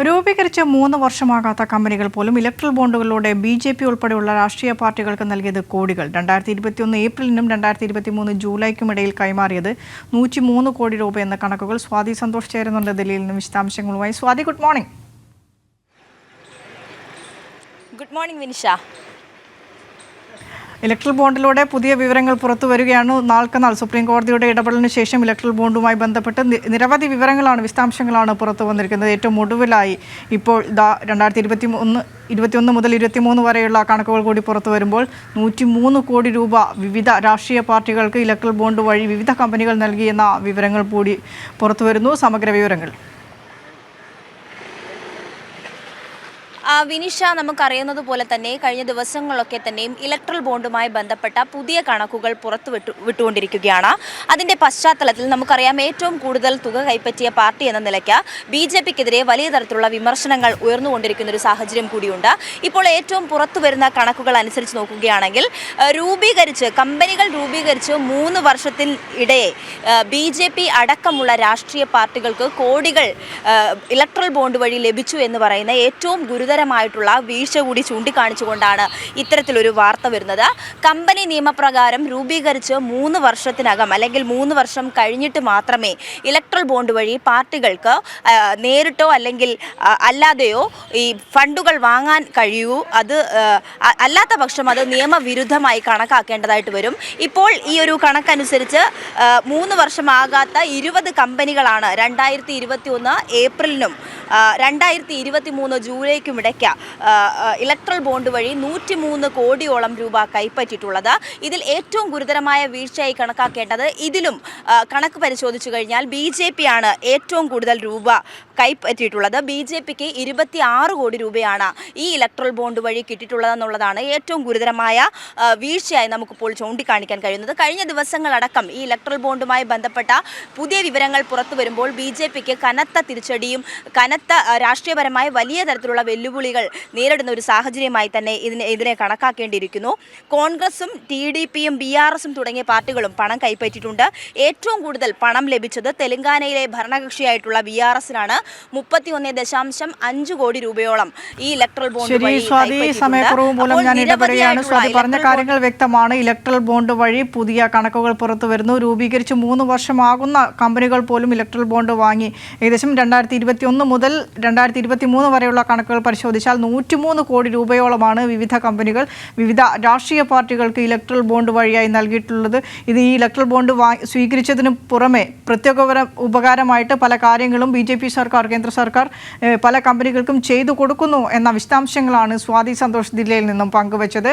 രൂപീകരിച്ച് 3 വർഷമാകാത്ത കമ്പനികൾ പോലും ഇലക്ട്രൽ ബോണ്ടുകളിലൂടെ BJP ഉൾപ്പെടെയുള്ള രാഷ്ട്രീയ പാർട്ടികൾക്ക് നൽകിയത് കോടികൾ. 2021 ഏപ്രിലിനും 2023 ജൂലൈക്കും ഇടയിൽ കൈമാറിയത് 103 കോടി രൂപ എന്ന കണക്കുകൾ. സ്വാതി സന്തോഷ് ചേരുന്നുണ്ട് ദില്ലിയിൽ നിന്ന് വിശദാംശങ്ങളുമായി. Swathi, good morning. Good morning Vinisha. Electoral ബോണ്ടിലൂടെ പുതിയ വിവരങ്ങൾ പുറത്തു വരികയാണ്. നാൾക്കുനാൾ സുപ്രീം കോടതിയുടെ ഇടപെടലിന് ശേഷം ഇലക്ട്രൽ ബോണ്ടുമായി ബന്ധപ്പെട്ട് നിരവധി വിവരങ്ങളാണ് പുറത്തു വന്നിരിക്കുന്നത്. ഏറ്റവും ഒടുവിലായി ഇപ്പോൾ 2021 മുതൽ 23 വരെയുള്ള കണക്കുകൾ കൂടി പുറത്തു വരുമ്പോൾ 103 കോടി രൂപ വിവിധ രാഷ്ട്രീയ പാർട്ടികൾക്ക് ഇലക്ട്രൽ ബോണ്ട് വഴി വിവിധ കമ്പനികൾ നൽകിയെന്ന വിവരങ്ങൾ കൂടി പുറത്തു വരുന്നു. സമഗ്ര വിവരങ്ങൾ വിനിഷ, നമുക്കറിയുന്നത് പോലെ തന്നെ കഴിഞ്ഞ ദിവസങ്ങളൊക്കെ തന്നെയും ഇലക്ട്രൽ ബോണ്ടുമായി ബന്ധപ്പെട്ട പുതിയ കണക്കുകൾ വിട്ടുകൊണ്ടിരിക്കുകയാണ്. അതിൻ്റെ പശ്ചാത്തലത്തിൽ നമുക്കറിയാം, ഏറ്റവും കൂടുതൽ തുക കൈപ്പറ്റിയ പാർട്ടി എന്ന നിലയ്ക്ക് BJPക്കെതിരെ വലിയ തരത്തിലുള്ള വിമർശനങ്ങൾ ഉയർന്നുകൊണ്ടിരിക്കുന്ന ഒരു സാഹചര്യം കൂടിയുണ്ട്. ഇപ്പോൾ ഏറ്റവും പുറത്തു വരുന്ന കണക്കുകൾ അനുസരിച്ച് നോക്കുകയാണെങ്കിൽ കമ്പനികൾ രൂപീകരിച്ച് 3 വർഷത്തിൽ ഇടയെ BJP അടക്കമുള്ള രാഷ്ട്രീയ പാർട്ടികൾക്ക് കോടികൾ ഇലക്ട്രൽ ബോണ്ട് വഴി ലഭിച്ചു എന്ന് പറയുന്ന ഏറ്റവും ഗുരുതരമായിട്ടുള്ള വീഴ്ച കൂടി ചൂണ്ടിക്കാണിച്ചുകൊണ്ടാണ് ഇത്തരത്തിലൊരു വാർത്ത വരുന്നത്. കമ്പനി നിയമപ്രകാരം രൂപീകരിച്ച് 3 വർഷത്തിനകം അല്ലെങ്കിൽ 3 വർഷം കഴിഞ്ഞിട്ട് മാത്രമേ ഇലക്ട്രൽ ബോണ്ട് വഴി പാർട്ടികൾക്ക് നേരിട്ടോ അല്ലെങ്കിൽ അല്ലാതെയോ ഈ ഫണ്ടുകൾ വാങ്ങാൻ കഴിയൂ. അത് അല്ലാത്ത പക്ഷം അത് നിയമവിരുദ്ധമായി കണക്കാക്കേണ്ടതായിട്ട് വരും. ഇപ്പോൾ ഈ ഒരു കണക്കനുസരിച്ച് 3 വർഷമാകാത്ത 20 കമ്പനികളാണ് 2021 ഏപ്രിലിനും 2023 ജൂലൈക്കും ഇടയ്ക്ക് ഇലക്ട്രൽ ബോണ്ട് വഴി 103 കോടിയോളം രൂപ കൈപ്പറ്റിയിട്ടുള്ളത്. ഇതിൽ ഏറ്റവും ഗുരുതരമായ വീഴ്ചയായി കണക്കാക്കേണ്ടത്, ഇതിലും കണക്ക് പരിശോധിച്ചു കഴിഞ്ഞാൽ BJP ആണ് ഏറ്റവും കൂടുതൽ രൂപ കൈപ്പറ്റിയിട്ടുള്ളത്. BJPക്ക് 26 കോടി രൂപയാണ് ഈ ഇലക്ട്രൽ ബോണ്ട് വഴി കിട്ടിയിട്ടുള്ളതെന്നുള്ളതാണ് ഏറ്റവും ഗുരുതരമായ വീഴ്ചയായി നമുക്കിപ്പോൾ ചൂണ്ടിക്കാണിക്കാൻ കഴിയുന്നത്. കഴിഞ്ഞ ദിവസങ്ങളടക്കം ഈ ഇലക്ട്രൽ ബോണ്ടുമായി ബന്ധപ്പെട്ട പുതിയ വിവരങ്ങൾ പുറത്തു വരുമ്പോൾ BJPക്ക് കനത്ത തിരിച്ചടിയും രാഷ്ട്രീയപരമായ വലിയ തരത്തിലുള്ള വെല്ലുവിളികൾ നേരിടുന്ന ഒരു സാഹചര്യമായി തന്നെ ഇതിനെ കണക്കാക്കേണ്ടിയിരിക്കുന്നു. കോൺഗ്രസും TDPയും BRSും തുടങ്ങിയ പാർട്ടികളും പണം കൈപ്പറ്റിയിട്ടുണ്ട്. ഏറ്റവും കൂടുതൽ പണം ലഭിച്ചത് തെലങ്കാനയിലെ ഭരണകക്ഷിയായിട്ടുള്ള BRSനാണ്. 31.5 കോടി രൂപയോളം ഈ ഇലക്ട്രൽ ബോണ്ട് വഴി. സമയക്കുറവ് മൂലം ഞാൻ ഇടപെടുകയാണ്. സ്വാതി, പറഞ്ഞ കാര്യങ്ങൾ വ്യക്തമാണ്. ഇലക്ട്രൽ ബോണ്ട് വഴി പുതിയ കണക്കുകൾ പുറത്തു വരുന്നു. രൂപീകരിച്ച് 3 വർഷമാകുന്ന കമ്പനികൾ പോലും ഇലക്ട്രൽ ബോണ്ട് വാങ്ങി. ഏകദേശം 2021 മുതൽ 2023 വരെയുള്ള കണക്കുകൾ പരിശോധിച്ചാൽ 103 കോടി രൂപയോളമാണ് വിവിധ കമ്പനികൾ വിവിധ രാഷ്ട്രീയ പാർട്ടികൾക്ക് ഇലക്ട്രൽ ബോണ്ട് വഴിയായി നൽകിയിട്ടുള്ളത്. ഇത് ഈ ഇലക്ട്രൽ ബോണ്ട് സ്വീകരിച്ചതിന് പുറമെ പ്രത്യേക ഉപകാരമായിട്ട് പല കാര്യങ്ങളും BJP സർക്കാർ, കേന്ദ്ര സർക്കാർ പല കമ്പനികൾക്കും ചെയ്തു കൊടുക്കുന്നു എന്ന വിശദാംശങ്ങളാണ് സ്വാതി സന്തോഷ് ദില്ലിയിൽ നിന്നും പങ്കുവച്ചത്.